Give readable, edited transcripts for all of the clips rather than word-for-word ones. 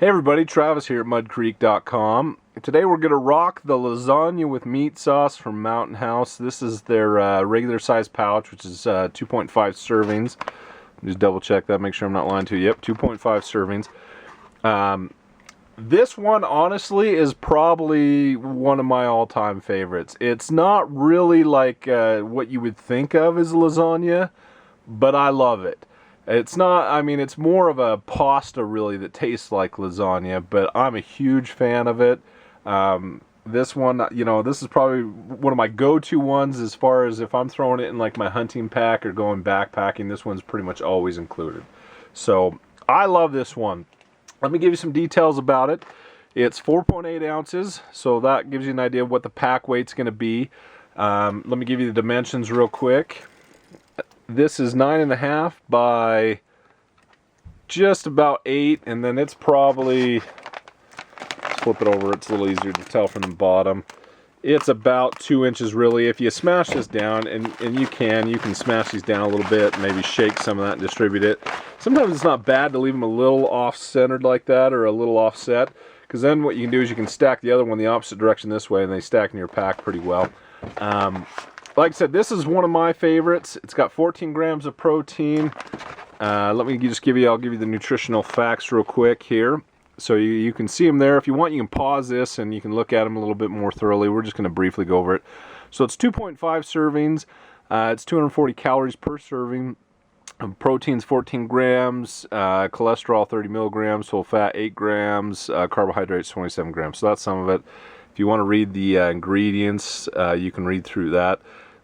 Hey everybody, Travis here at MUDDcreek.com. Today we're going to rock the lasagna with meat sauce from Mountain House. This is their regular size pouch, which is 2.5 servings. Just double check that, make sure I'm not lying to you. Yep, 2.5 servings. This one, honestly, is probably one of my all-time favorites. It's not really like what you would think of as lasagna, but I love it. It's not, I mean, it's more of a pasta really that tastes like lasagna, but I'm a huge fan of it. This one, you know, this is probably one of my go-to ones as far as if I'm throwing it in like my hunting pack or going backpacking. This one's pretty much always included. So I love this one. Let me give you some details about it. It's 4.8 ounces, so that gives you an idea of what the pack weight's going to be. Let me give you the dimensions real quick. This is 9.5 by just about 8, and then it's probably, let's flip it over, it's a little easier to tell from the bottom. It's about 2 inches really. If you smash this down, and you can smash these down a little bit, maybe shake some of that and distribute it. Sometimes it's not bad to leave them a little off-centered like that, or a little offset, because then what you can do is you can stack the other one the opposite direction this way, and they stack in your pack pretty well. Like I said, this is one of my favorites. It's got 14 grams of protein. Let me just I'll give you the nutritional facts real quick here. So you can see them there. If you want, you can pause this and you can look at them a little bit more thoroughly. We're just going to briefly go over it. So it's 2.5 servings. It's 240 calories per serving. Protein's 14 grams. Cholesterol 30 milligrams. Whole fat 8 grams. Carbohydrates 27 grams. So that's some of it. If you want to read the ingredients, you can read through that.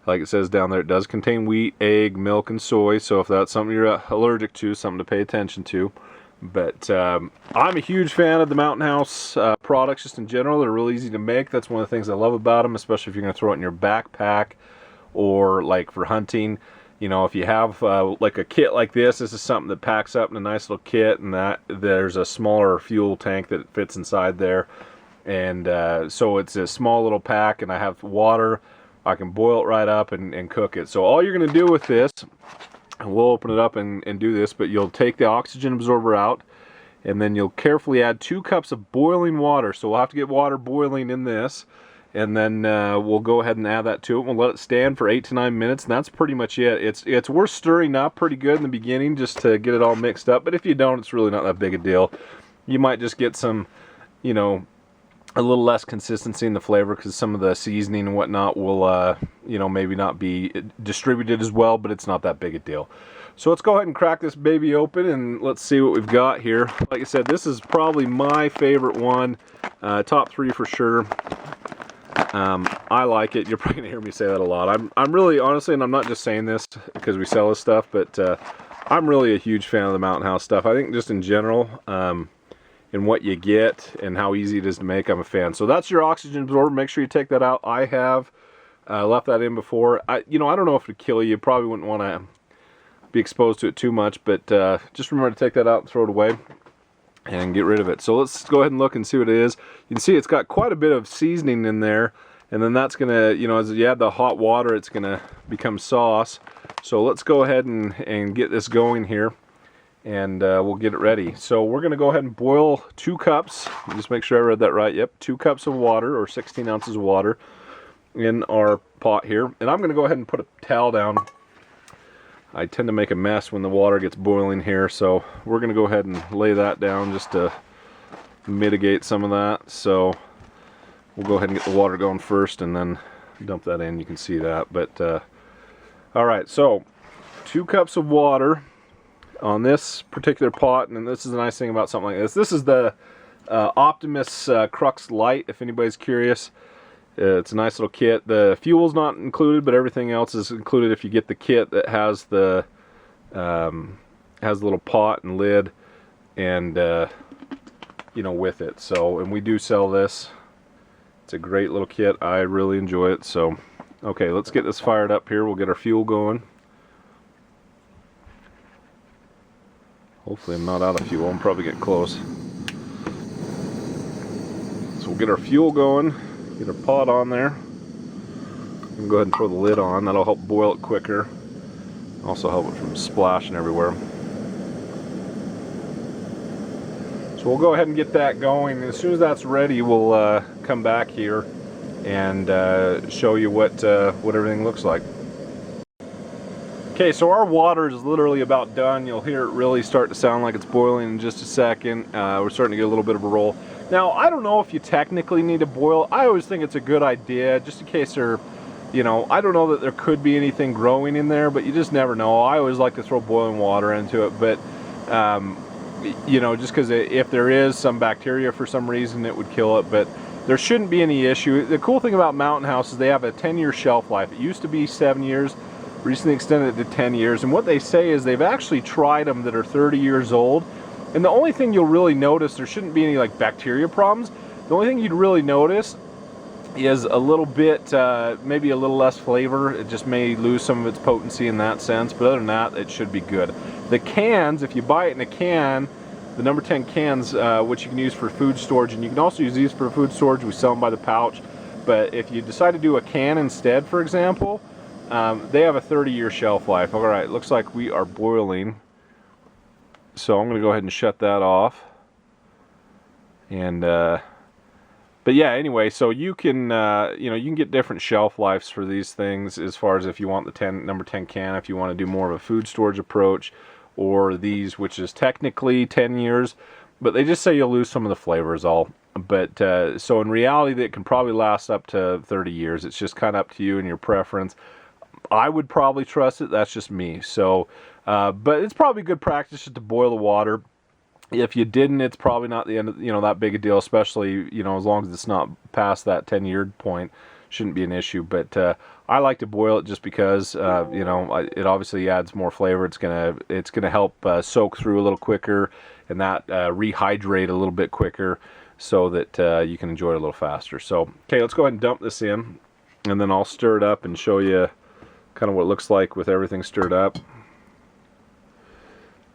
Like it says down there, it does contain wheat, egg, milk, and soy. So if that's something you're allergic to, something to pay attention to. But I'm a huge fan of the Mountain House products just in general. They're real easy to make. That's one of the things I love about them, especially if you're going to throw it in your backpack or like for hunting. You know, if you have like a kit like this is something that packs up in a nice little kit, and that there's a smaller fuel tank that fits inside there. And so it's a small little pack, and I have water. I can boil it right up and cook it. So all you're going to do with this, and we'll open it up and do this, but you'll take the oxygen absorber out, and then you'll carefully add 2 cups of boiling water. So we'll have to get water boiling in this, and then we'll go ahead and add that to it. We'll let it stand for 8 to 9 minutes, and that's pretty much it. It's worth stirring up pretty good in the beginning just to get it all mixed up, but if you don't, it's really not that big a deal. You might just get some, you know, a little less consistency in the flavor because some of the seasoning and whatnot will, you know, maybe not be distributed as well, but it's not that big a deal. So let's go ahead and crack this baby open and let's see what we've got here. Like I said, this is probably my favorite one, top 3 for sure. I like it. You're probably gonna hear me say that a lot. I'm really, honestly, and I'm not just saying this because we sell this stuff, but I'm really a huge fan of the Mountain House stuff. I think just in general, and what you get and how easy it is to make, I'm a fan. So that's your oxygen absorber. Make sure you take that out. I have left that in before. You know, I don't know if it would kill you. You probably wouldn't want to be exposed to it too much, but just remember to take that out and throw it away and get rid of it. So let's go ahead and look and see what it is. You can see it's got quite a bit of seasoning in there, and then that's gonna, you know, as you add the hot water, it's gonna become sauce. So let's go ahead and get this going here, and we'll get it ready. So we're going to go ahead and boil 2 cups. Just make sure I read that right. Yep, 2 cups of water, or 16 ounces of water in our pot here. And I'm going to go ahead and put a towel down. I tend to make a mess when the water gets boiling here, so we're going to go ahead and lay that down just to mitigate some of that. So we'll go ahead and get the water going first and then dump that in. You can see that. But alright, so 2 cups of water on this particular pot, and this is the nice thing about something like this. This is the Optimus Crux Lite, if anybody's curious. It's a nice little kit. The fuel's not included, but everything else is included if you get the kit that has the little pot and lid, and you know, with it. So, and we do sell this. It's a great little kit. I really enjoy it. So, okay, let's get this fired up here. We'll get our fuel going. Hopefully I'm not out of fuel. I'm probably getting close. So we'll get our fuel going, get our pot on there, and go ahead and throw the lid on. That'll help boil it quicker. Also help it from splashing everywhere. So So we'll go ahead and get that going. As soon as that's ready, we'll come back here and show you what everything looks like. Okay, so our water is literally about done. You'll hear it really start to sound like it's boiling in just a second. We're starting to get a little bit of a roll. Now, I don't know if you technically need to boil. I always think it's a good idea, just in case there, you know, I don't know that there could be anything growing in there, but you just never know. I always like to throw boiling water into it, but, you know, just because if there is some bacteria for some reason, it would kill it, but there shouldn't be any issue. The cool thing about Mountain House is they have a 10-year shelf life. It used to be 7 years. Recently extended it to 10 years, and what they say is they've actually tried them that are 30 years old, and the only thing you'll really notice, there shouldn't be any like bacteria problems. The only thing you'd really notice is a little bit, maybe a little less flavor. It just may lose some of its potency in that sense, but other than that, it should be good. The cans, if you buy it in a can, the number 10 cans, which you can use for food storage, and you can also use these for food storage. We sell them by the pouch, but if you decide to do a can instead, for example, they have a 30-year shelf life. All right, looks like we are boiling. So I'm going to go ahead and shut that off. And, but yeah, anyway, so you can, you know, you can get different shelf lives for these things as far as if you want the number 10 can, if you want to do more of a food storage approach, or these, which is technically 10 years, but they just say you'll lose some of the flavors all. But, so in reality, it can probably last up to 30 years. It's just kind of up to you and your preference. I would probably trust it. That's just me. So, but it's probably good practice just to boil the water. If you didn't, it's probably not the end of, you know, that big a deal, especially, you know, as long as it's not past that 10-year point, shouldn't be an issue. But I like to boil it just because, you know, it obviously adds more flavor. It's gonna help soak through a little quicker, and that rehydrate a little bit quicker, so that you can enjoy it a little faster. So, okay, let's go ahead and dump this in, and then I'll stir it up and show you kind of what it looks like with everything stirred up.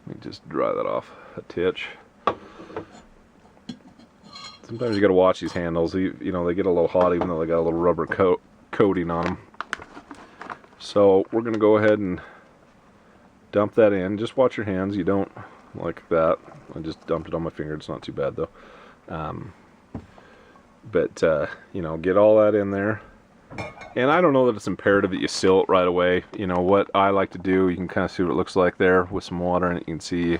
Let me just dry that off a titch. Sometimes you got to watch these handles. You know, they get a little hot even though they got a little rubber coating on them. So we're going to go ahead and dump that in. Just watch your hands. You don't like that. I just dumped it on my finger. It's not too bad though. But you know, get all that in there. And I don't know that it's imperative that you seal it right away. You know, what I like to do, you can kind of see what it looks like there with some water in it. You can see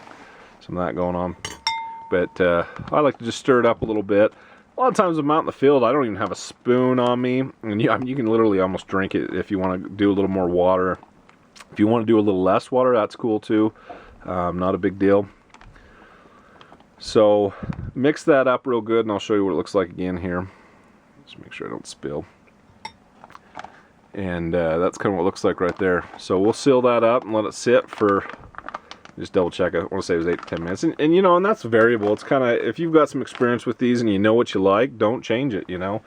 some of that going on. But I like to just stir it up a little bit. A lot of times I'm out in the field, I don't even have a spoon on me. And I mean, you can literally almost drink it if you want to do a little more water. If you want to do a little less water, that's cool too. Not a big deal. So mix that up real good, and I'll show you what it looks like again here. Just make sure I don't spill. And that's kind of what it looks like right there. So we'll seal that up and let it sit for, just double check, I want to say it was 8 to 10 minutes. And you know, and that's variable. It's kind of, if you've got some experience with these and you know what you like, don't change it, you know.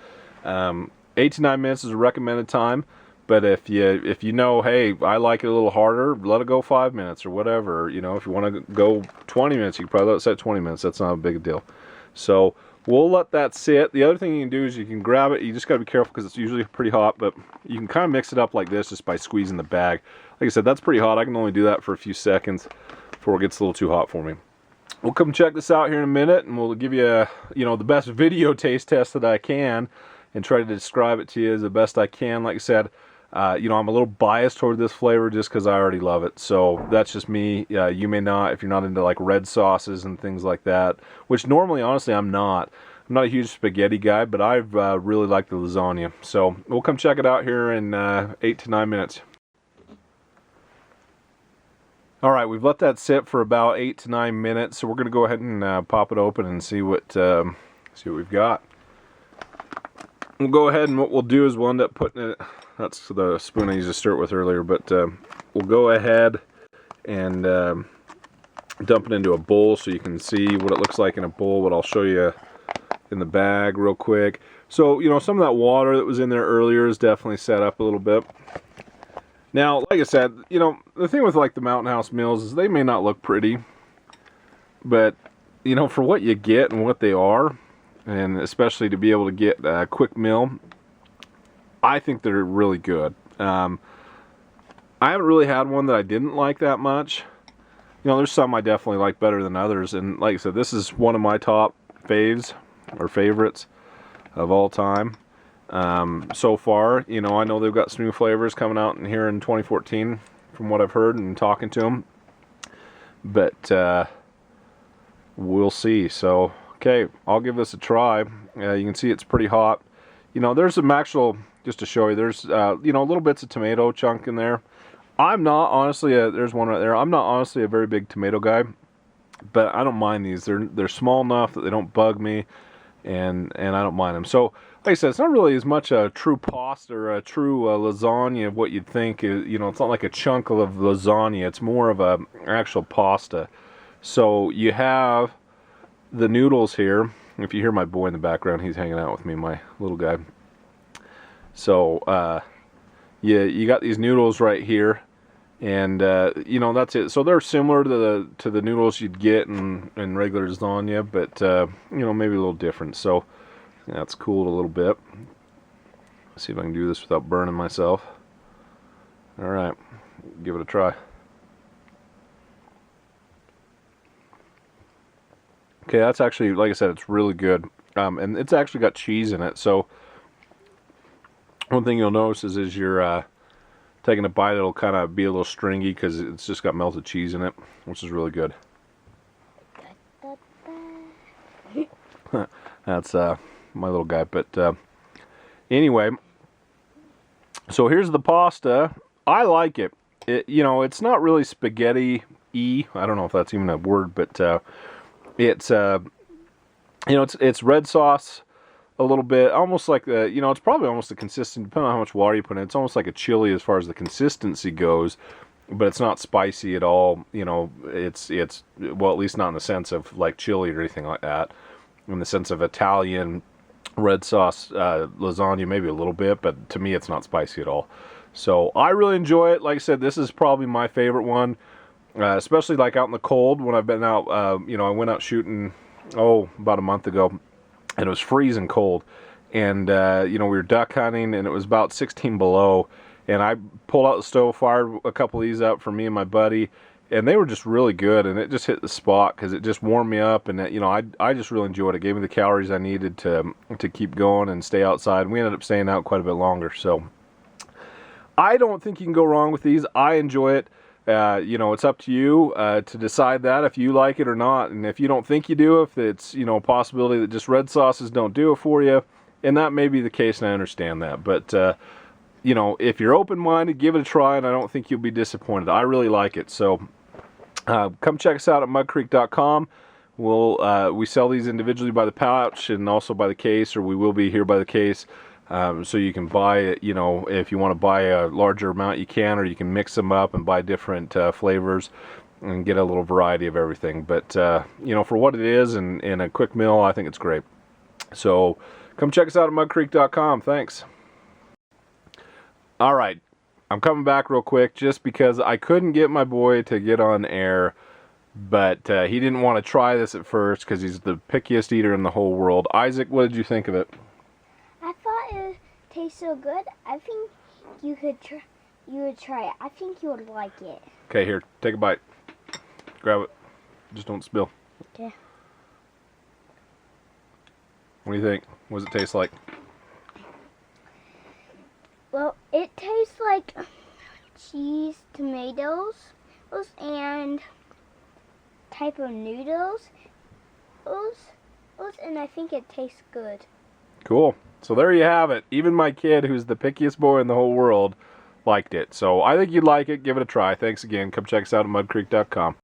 8 to 9 minutes is a recommended time. But if you know, hey, I like it a little harder, let it go 5 minutes or whatever. You know, if you want to go 20 minutes, you can probably let it set 20 minutes. That's not a big deal. So we'll let that sit. The other thing you can do is you can grab it. You just got to be careful because it's usually pretty hot, but you can kind of mix it up like this just by squeezing the bag. Like I said, that's pretty hot. I can only do that for a few seconds before it gets a little too hot for me. We'll come check this out here in a minute, and we'll give you, you know, the best video taste test that I can and try to describe it to you as the best I can. Like I said, you know, I'm a little biased toward this flavor just because I already love it. So that's just me. You may not, if you're not into like red sauces and things like that, which normally, honestly, I'm not. I'm not a huge spaghetti guy, but I've really liked the lasagna. So we'll come check it out here in 8 to 9 minutes. All right, we've let that sit for about 8 to 9 minutes. So we're going to go ahead and pop it open and see what we've got. We'll go ahead, and what we'll do is we'll end up putting it, that's the spoon I used to stir it with earlier, but we'll go ahead and dump it into a bowl so you can see what it looks like in a bowl, but I'll show you in the bag real quick. So, you know, some of that water that was in there earlier is definitely set up a little bit. Now, like I said, you know, the thing with like the Mountain House meals is they may not look pretty, but, you know, for what you get and what they are, and especially to be able to get a quick meal, I think they're really good. I haven't really had one that I didn't like that much. you know, there's some I definitely like better than others. And like I said, this is one of my top faves or favorites of all time so far. You know, I know they've got some new flavors coming out in here in 2014 from what I've heard and talking to them. But we'll see. So, okay, I'll give this a try. You can see it's pretty hot. You know, there's some actual, just to show you, there's, you know, little bits of tomato chunk in there. I'm not honestly, there's one right there. I'm not honestly a very big tomato guy, but I don't mind these. They're small enough that they don't bug me, and I don't mind them. So, like I said, it's not really as much a true pasta or a true lasagna of what you'd think. You know, it's not like a chunk of lasagna. It's more of a actual pasta. So you have the noodles here. If you hear my boy in the background, he's hanging out with me, my little guy. So you got these noodles right here, and you know, that's it. So they're similar to the noodles you'd get in regular lasagna, but you know, maybe a little different. So that's cooled a little bit. Let's see if I can do this without burning myself. All right, give it a try. Okay, that's actually, like I said, it's really good. And it's actually got cheese in it. So one thing you'll notice is as you're taking a bite, it'll kind of be a little stringy because it's just got melted cheese in it, which is really good. That's my little guy. But anyway, so here's the pasta. I like it. You know, it's not really spaghetti-y. I don't know if that's even a word, but it's you know, it's red sauce a little bit, almost like the, you know, it's probably almost the consistent, depending on how much water you put in. It's almost like a chili as far as the consistency goes, but it's not spicy at all. You know, it's well, at least not in the sense of like chili or anything like that. In the sense of Italian red sauce lasagna, maybe a little bit, but to me, it's not spicy at all. So I really enjoy it. Like I said, this is probably my favorite one. Especially like out in the cold when I've been out, you know, I went out shooting, about a month ago, and it was freezing cold. And, you know, we were duck hunting, and it was about 16 below. And I pulled out the stove, fired a couple of these up for me and my buddy, and they were just really good. And it just hit the spot because it just warmed me up. And, you know, I just really enjoyed it. It gave me the calories I needed to keep going and stay outside. And we ended up staying out quite a bit longer. So I don't think you can go wrong with these. I enjoy it. You know, it's up to you to decide that if you like it or not. And if you don't think you do, if it's, you know, a possibility that just red sauces don't do it for you, and that may be the case, and I understand that. But, you know, if you're open-minded, give it a try, and I don't think you'll be disappointed. I really like it. So come check us out at MUDDcreek.com. We sell these individually by the pouch and also by the case, or we will be here by the case. So you can buy it, you know, if you want to buy a larger amount, you can, or you can mix them up and buy different flavors and get a little variety of everything. But, you know, for what it is and a quick meal, I think it's great. So come check us out at MUDDcreek.com. Thanks. All right, I'm coming back real quick just because I couldn't get my boy to get on air, but he didn't want to try this at first because he's the pickiest eater in the whole world. Isaac, what did you think of it? I thought it tastes so good. I think you would try it. I think you would like it. Okay, here, take a bite. Grab it. Just don't spill. Okay. What do you think? What does it taste like? Well, it tastes like cheese, tomatoes, and type of noodles. And I think it tastes good. Cool. So there you have it. Even my kid, who's the pickiest boy in the whole world, liked it. So I think you'd like it. Give it a try. Thanks again. Come check us out at MUDDcreek.com.